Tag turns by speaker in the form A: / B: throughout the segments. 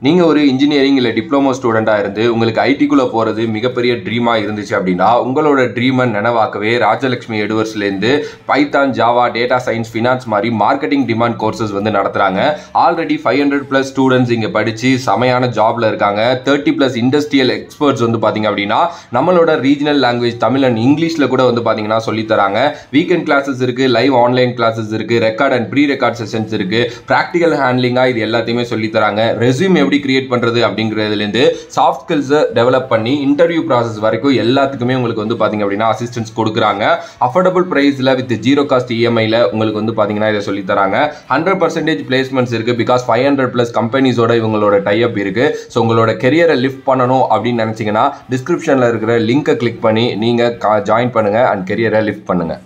A: நீங்கள் ஒரு இன்ஜினியரிங் இல்லை டிப்ளமோ ஸ்டூடெண்ட்டாக இருந்து உங்களுக்கு ஐடிக்குள்ளே போகிறது மிகப்பெரிய ட்ரீமாக இருந்துச்சு அப்படின்னா உங்களோட ட்ரீமை நினைவாக்கவே ராஜலட்சுமி எட்வர்ட்ஸ்லேருந்து Python, Java, data science, finance மாதிரி மார்க்கெட்டிங் டிமாண்ட் கோர்சஸ் வந்து நடத்துகிறாங்க. ஆல்ரெடி 500+ ஸ்டூடெண்ட்ஸ் இங்கே படித்து செமையான ஜாபில் இருக்காங்க. 30+ இண்டஸ்ட்ரியல் எக்ஸ்பர்ட்ஸ் வந்து பார்த்தீங்க அப்படின்னா நம்மளோட ரீஜனல் லாங்குவேஜ் தமிழ் அண்ட் இங்கிலீஷில் கூட வந்து பார்த்தீங்கன்னா சொல்லித்தராங்க. வீக்கெண்ட் கிளாஸஸ் இருக்குது, லைவ் ஆன்லைன் கிளாஸஸ் இருக்குது, record and pre record sessions இருக்குது, ப்ராக்டிக்கல் ஹேண்ட்லிங்காக இது எல்லாத்தையுமே சொல்லித்தராங்க. ரெஸ்யூம் எப்படி கிரியேட் பண்றது அப்படிங்கிறதுலேருந்து சாஃப்ட் ஸ்கில்ஸை டெவலப் பண்ணி இன்டர்வியூ ப்ராசஸ் வரைக்கும் எல்லாத்துக்குமே உங்களுக்கு வந்து பார்த்தீங்க அப்படின்னா அசிஸ்டன்ஸ் கொடுக்குறாங்க. அஃபோர்டபுள் ப்ரைஸில் வித் 0 காஸ்ட் இஎம்ஐயில் உங்களுக்கு வந்து பார்த்தீங்கன்னா இதை சொல்லி தராங்க. 100% பிளேஸ்மெண்ட்ஸ் இருக்குது. பிகாஸ் 500+ கம்பெனிஸோட இவங்களோட டைப் இருக்குது. ஸோ உங்களோட கெரியரை லிஃப்ட் பண்ணணும் அப்படின்னு நினச்சிங்கன்னா டிஸ்கிரிப்ஷனில் இருக்கிற லிங்கை கிளிக் பண்ணி நீங்கள் ஜாயின் பண்ணுங்கள் அண்ட் கெரியரை லிஃப்ட் பண்ணுங்கள்.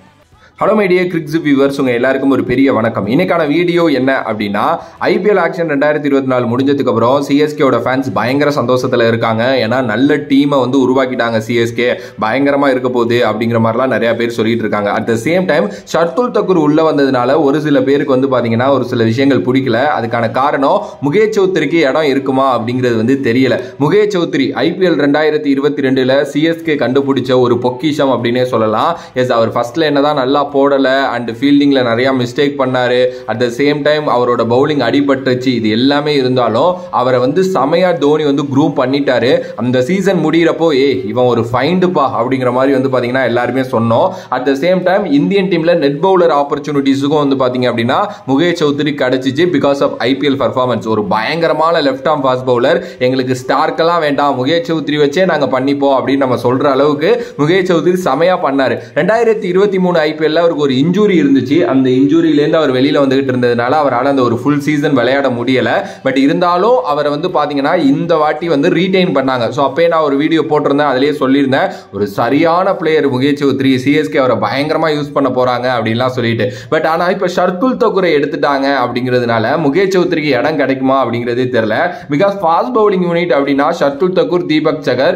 A: ஹலோ மை டியர் கிரிக்ஸ் வியூவர்ஸ், உங்கள் எல்லாருக்கும் ஒரு பெரிய வணக்கம். இன்னைக்கான வீடியோ என்ன அப்படின்னா, ஐபிஎல் ஆக்ஷன் 2024 முடிஞ்சதுக்கு அப்புறம் சிஎஸ்கேவோட ஃபேன்ஸ் பயங்கர சந்தோஷத்தில் இருக்காங்க. ஏன்னா நல்ல டீமை வந்து உருவாக்கிட்டாங்க. சிஎஸ்கே பயங்கரமாக இருக்க போகுது அப்படிங்கிற மாதிரிலாம் நிறைய பேர் சொல்லிட்டு இருக்காங்க. At the same time Shardul Thakur உள்ளே வந்ததுனால ஒரு சில பேருக்கு வந்து பார்த்தீங்கன்னா ஒரு சில விஷயங்கள் பிடிக்கல. அதுக்கான காரணம் முகேஷ் சௌத்ரிக்கு இடம் இருக்குமா அப்படிங்கிறது வந்து தெரியல. முகேஷ் சௌத்ரி ஐபிஎல் 2022 சிஎஸ்கே கண்டுபிடிச்ச ஒரு பொக்கிஷம் அப்படின்னே சொல்லலாம். எஸ், அவர் ஃபர்ஸ்ட்ல என்னதான் நல்லா போடல அண்ட் ஃபீல்டிங்ல நிறைய மிஸ்டேக் பண்ணாரு. அட் த சேம் டைம் அவரோட பவுலிங் அடிபட்டுச்சு. இது எல்லாமே இருந்தாலும் அவரை வந்து செமையா தோனி வந்து க்ரூம் பண்ணிட்டாரு. அந்த சீசன் முடிகிறப்போ இவன் ஒரு ஃபைண்டுப்பா அப்படிங்கிற மாதிரி வந்து பாத்தீங்கன்னா எல்லாருமே சொன்னோம். At the same time Indian டீம்ல நெட் பவுலர் ஆப்பர்ச்சுனிட்டிஸுக்கும் வந்து பாத்தீங்க அப்படின்னா முகேஷ் சௌத்ரி கிடைச்சிச்சு. Because of IPL performance. ஒரு பயங்கரமான லெஃப்ட் ஆர்ம் ஃபாஸ்ட் பவுலர். எங்களுக்கு ஸ்டார்க்கெல்லாம் வேண்டாம், முகேஷ் சௌத்ரி வச்சே நாங்க பண்ணிப்போம் அப்படின்னு நம்ம சொல்ற அளவுக்கு முகேஷ் சௌத்ரி செமையா பண்ணாரு. 2023 ஐபிஎல் அவருக்கு ஒரு இன்ஜூரி இருந்துச்சு. அந்த இன்ஜூரியிலேருந்து அவர் வெளியில வந்துகிட்டு இருந்ததுனால அவரால் அந்த ஒரு ஃபுல் சீசன் விளையாட முடியல. பட் இருந்தாலும் அவரை வந்து பாத்தீங்கன்னா இந்த வாட்டி வந்து ரீடைன் பண்ணாங்க. ஸோ அப்பயே நான் ஒரு வீடியோ போட்டிருந்தேன், அதிலேயே சொல்லியிருந்தேன் ஒரு சரியான பிளேயர் முகேஷ் சௌத்ரி, சிஎஸ்கே அவரை பயங்கரமா யூஸ் பண்ண போறாங்க அப்படின்லாம் சொல்லிட்டு. பட் ஆனா இப்ப ஷர்துல் தக்கூரை எடுத்துட்டாங்க அப்படிங்கிறதுனால முகேஷ் சௌத்ரிக்கு இடம் கிடைக்குமா அப்படிங்கிறதே தெரியல. பிகாஸ் ஃபாஸ்ட் பவுலிங் யூனிட் அப்படின்னா ஷர்துல் தக்கூர், தீபக் சகர்,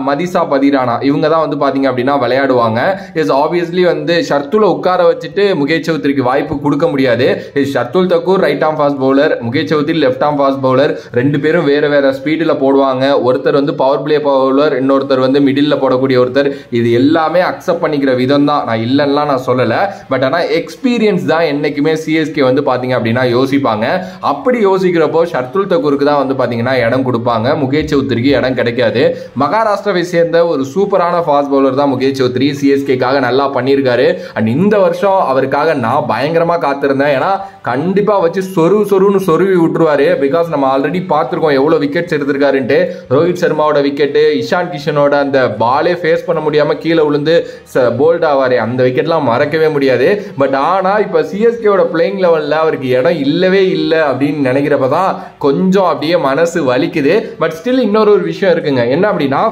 A: மதிசா பதிரானா இவங்க தான் வந்து பாத்தீங்க அப்படின்னா விளையாடுவாங்க. எஸ், ஆப்வியஸ்லி வந்து ஷர்துல் உட்கார வச்சுட்டு முகேஷ் சௌத்ரிக்கு வாய்ப்பு கொடுக்க முடியாது. Shardul Thakur right arm fast bowler, Mukesh Choudhary left arm fast bowler. ரெண்டு பேரும் வேற வேற ஸ்பீடில் போடுவாங்க. ஒருத்தர் வந்து பவர் பிளே பவுலர், இன்னொருத்தர் வந்து மிடில் போடக்கூடிய ஒருத்தர். இது எல்லாமே அக்செப்ட் பண்ணிக்கிற விதம் தான், நான் இல்லைன்னா நான் சொல்லலை. பட் ஆனால் எக்ஸ்பீரியன்ஸ் தான் என்னைக்குமே சிஎஸ்கே வந்து பார்த்தீங்க அப்படின்னா யோசிப்பாங்க. அப்படி யோசிக்கிறப்போ ஷர்துல் தக்கூருக்கு தான் வந்து பார்த்தீங்கன்னா இடம் கொடுப்பாங்க, முகேஷ் சௌத்ரிக்கு இடம் கிடைக்காது. மகாராஷ்டிராவை சேர்ந்த ஒரு சூப்பரான ஃபாஸ்ட் பவுலர் தான் முகேஷ் சௌத்ரி. சிஎஸ்கேக்காக நல்லா பண்ணியிருக்காரு. அண்ட் இந்த வருஷம் அவருக்காக நான் பயங்கரமா காத்திருந்தேன். ஏன்னா கண்டிப்பா வச்சு சொருன்னு சொருவி விட்டுருவாரு. பிகாஸ் நம்ம ஆல்ரெடி பார்த்துருக்கோம் எவ்வளவு விக்கெட்ஸ் எடுத்திருக்காருன்ட்டு. ரோஹித் சர்மாவோட விக்கெட்டு, இஷான் கிஷனோட அந்த பாலே ஃபேஸ் பண்ண முடியாம கீழே விழுந்து போல்ட் ஆவாரு, அந்த விக்கெட்லாம் மறக்கவே முடியாது. பட் ஆனா இப்ப சிஎஸ்கேவோட பிளேயிங் லெவல்ல அவருக்கு இடம் இல்லவே இல்லை அப்படின்னு நினைக்கிறப்பதான் கொஞ்சம் அப்படியே மனசு வலிக்குது. பட் ஸ்டில் இன்னொரு விஷயம் இருக்குங்க. என்ன அப்படின்னா,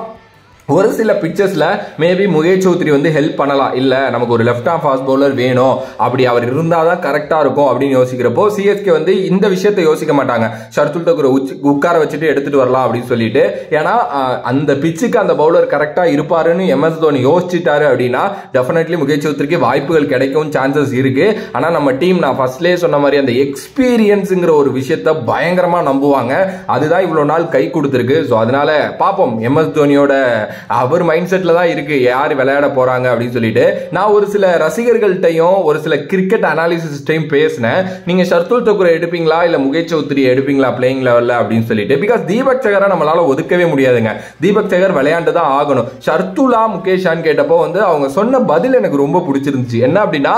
A: ஒரு சில பிக்சர்ஸ்ல மேபி முகேஷ் சௌத்ரி வந்து ஹெல்ப் பண்ணலாம். இல்ல நமக்கு ஒரு லெஃப்ட் ஆர்ம் ஃபாஸ்ட் பவுலர் வேணும், அப்படி அவர் இருந்தாதான் கரெக்டா இருக்கும் அப்படின்னு யோசிக்கிறப்போ சிஎஸ்கே வந்து இந்த விஷயத்தை யோசிக்க மாட்டாங்க. ஷர்துல் தக்கூர் உட்கார வச்சுட்டு எடுத்துட்டு வரலாம் அப்படின்னு சொல்லிட்டு. ஏன்னா அந்த பிச்சுக்கு அந்த பவுலர் கரெக்டா இருப்பாருன்னு எம்எஸ் தோனி யோசிச்சுட்டாரு அப்படின்னா டெஃபினெட்லி முகேஷ் சௌத்ரிக்கு வாய்ப்புகள் கிடைக்கும் சான்சஸ் இருக்கு. ஆனா நம்ம டீம் நான் ஃபர்ஸ்ட்லேயே சொன்ன மாதிரி அந்த எக்ஸ்பீரியன்ஸ்ங்கிற ஒரு விஷயத்த பயங்கரமா நம்புவாங்க. அதுதான் இவ்வளவு நாள் கை கொடுத்துருக்கு. ஸோ அதனால பார்ப்போம். எம்எஸ் தோனியோட அவர் மைண்ட் செட்ல தான் இருக்கு யார் விளையாட போறாங்க அப்படின்னு சொல்லிட்டு. நான் ஒரு சில ரசிகர்கள்ட்டையும் ஒரு சில கிரிக்கெட் அனாலிசிஸ்டையும் பேசினேன். நீங்க ஷர்துல் தக்கூரை எடுப்பீங்களா இல்ல முகேஷ் சௌத்ரி எடுப்பீங்களா பிளேயிங் லெவல்ல அப்படின்னு சொல்லிட்டு. பிகாஸ் தீபக் சகரை நம்மளால ஒதுக்கவே முடியாதுங்க. தீபக் சகர் விளையாண்டு தான் ஆகணும். ஷர்துலா முகேஷான்னு கேட்டப்போ வந்து அவங்க சொன்ன பதில் எனக்கு ரொம்ப பிடிச்சிருந்துச்சு. என்ன அப்படின்னா,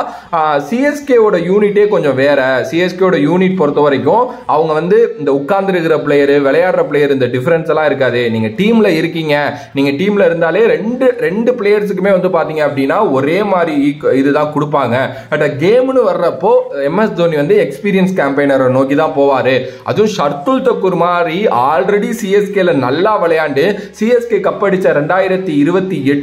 A: சிஎஸ்கேவோட யூனிட்டே கொஞ்சம் வேற. சிஎஸ்கேவோட யூனிட் பொறுத்த வரைக்கும் அவங்க வந்து இந்த உட்கார்ந்து இருக்கிற பிளேயர், விளையாடுற பிளேயர், இந்த டிஃபரன்ஸ் எல்லாம் இருக்காது. நீங்க டீம்ல இருக்கீங்க, நீங்க டீம்ல இருந்தாலே ரெண்டு பிளேயர்ஸுக்குமே வந்து பாத்தீங்க அப்படின்னா ஒரே மாதிரி இதுதான் கொடுப்பாங்க. பட் கேம்னு வர்றப்போ எம்எஸ் தோனி வந்து எக்ஸ்பீரியன்ஸ் கேம்பெயினரை நோக்கி தான் போவாரு. அதுவும் ஷர்துல் தக்கூர் மாதிரி ஆல்ரெடி சிஎஸ்கேல நல்லா விளையாண்டு சிஎஸ்கே கப்படிச்ச 2018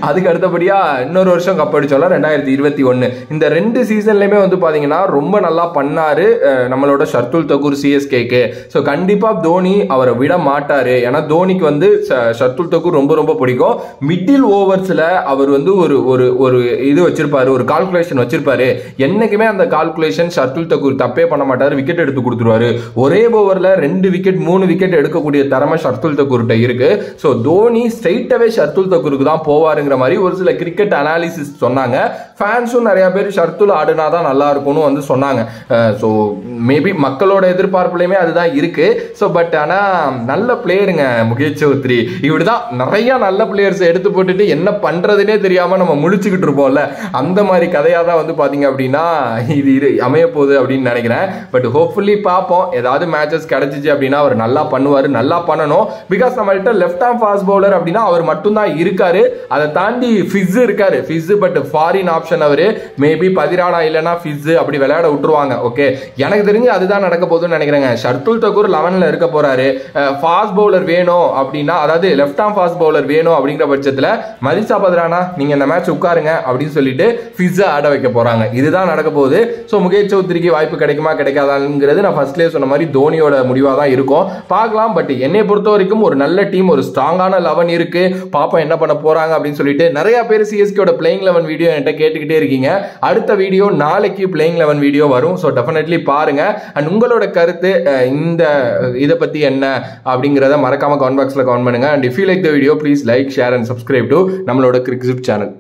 A: அதுக்கு அடுத்தபடியா இன்னொரு வருஷம் கப்படிச்சோம்ல 2021. இந்த ரெண்டு சீசன்லயுமே வந்து பாத்தீங்கன்னா ரொம்ப நல்லா பண்ணாரு நம்மளோட ஷர்துல் தக்கூர் சிஎஸ்கேக்கு. ஸோ கண்டிப்பா தோனி அவரை விட மாட்டாரு. ஏன்னா தோனிக்கு வந்து ஷர்துல் தக்கூர் ரொம்ப ரொம்ப பிடிக்கும். மிடில் ஓவர்ஸ்ல அவர் வந்து ஒரு இது வச்சிருப்பாரு, ஒரு கால்குலேஷன் வச்சிருப்பாரு. என்னைக்குமே அந்த கால்குலேஷன் ஷர்துல் தக்கூர் தப்பே பண்ண மாட்டாரு, விக்கெட் எடுத்து கொடுத்துருவாரு. ஒரே ஓவர்ல 2 விக்கெட் 3 விக்கெட் எடுக்கக்கூடிய திறமை ஷர்துல் தக்கூர்கிட்ட இருக்கு. ஸோ தோனி ஸ்ட்ரைட்டாவே ஷர்துல் தக்கூருக்கு தான் போவாருங்கிற மாதிரி ஒரு சில கிரிக்கெட் அனாலிசிஸ் சொன்னாங்க. ஃபேன்ஸும் நிறைய பேர் ஷர்துல் ஆடுனாதான் நல்லா இருக்கும்னு வந்து சொன்னாங்க. ஸோ மேபி மக்களோட எதிர்பார்ப்புலையுமே அதுதான் இருக்கு. ஸோ பட் ஆனால் நல்ல பிளேயருங்க முகேஷ் சௌத்ரி. இப்படிதான் நிறைய நல்ல பிளேயர்ஸ் எடுத்து போட்டுட்டு என்ன பண்றதுனே தெரியாம நம்ம முழிச்சுக்கிட்டு இருப்போம்ல, அந்த மாதிரி கதையா தான் வந்து பாத்தீங்க அப்படின்னா இது அமைய போகுது அப்படின்னு நினைக்கிறேன். பட் ஹோப்ஃபுல்லி பார்ப்போம். ஏதாவது மேட்சஸ் கிடைச்சிச்சு அப்படின்னா அவர் நல்லா பண்ணுவாரு, நல்லா பண்ணணும். பிகாஸ் நம்மள்கிட்ட லெஃப்ட் ஆர்ம் ஃபாஸ்ட் பவுலர் அப்படின்னா அவர் மட்டும் தான் இருக்காரு. அதை தாண்டி ஃபிஸ் இருக்காரு. ஃபிஸ் பட் ஃபாரின் ஆப்ஷன் அவரு. மேபி பதிரானா இல்லைன்னா ஃபிஸ் அப்படி விளையாட விட்டுருவாங்க. ஓகே, எனக்கு தெரிஞ்சு அதுதான் நடக்க போகுதுன்னு நினைக்கிறேங்க. ஷர்துல் தக்கூர் 11ல இருக்க போறாரு. ஃபாஸ்ட் பவுலர் வேணும் அப்படின்னா, அதாவது லெஃப்ட் ஆர்ம் ஃபாஸ்ட் பவுலர் வேணும் அப்படிங்கிற பட்சத்தில் மதிஷா பத்ரானா நீங்க இந்த மேட்ச் உட்காருங்க அப்படின்னு சொல்லிட்டு ஃபிஸ் ஆட வைக்க போறாங்க. இதுதான் நடக்க போகுது. ஸோ முகேஷ் சௌத்ரிக்கு வாய்ப்பு கிடைக்குமா கிடைக்காதாங்கிறது நான் ஃபர்ஸ்ட்லேயே சொன்ன மாதிரி தோனியோட முடிவாக தான் இருக்கும். பார்க்கலாம். பட் என்னை பொறுத்த வரைக்கும் ஒரு நல்ல டீம், ஒரு ஸ்ட்ராங்கான 11 இருக்கு. பாப்பா என்ன பண்ண போறாங்க அப்படின்னு சொல்லிட்டு நிறைய பேர் சிஎஸ்கேயோட பிளேயிங் 11 வீடியோ என்கிட்ட கேட்டுக்கிட்டே இருக்கீங்க. அடுத்த வீடியோ நாளைக்கு பிளேயிங் 11 வீடியோ வரும். ஸோ டெஃபினெட்லி பாருங்க. அண்ட் உங்களோட கருத்து இந்த இதை பத்தி என்ன அப்படிங்கிறத மறக்காம கமெண்ட் பாக்ஸ்ல கமெண்ட் பண்ணுங்க. And if you like the video please like, share and subscribe to நம்மளோட கிரிக்கெட் சேனல்.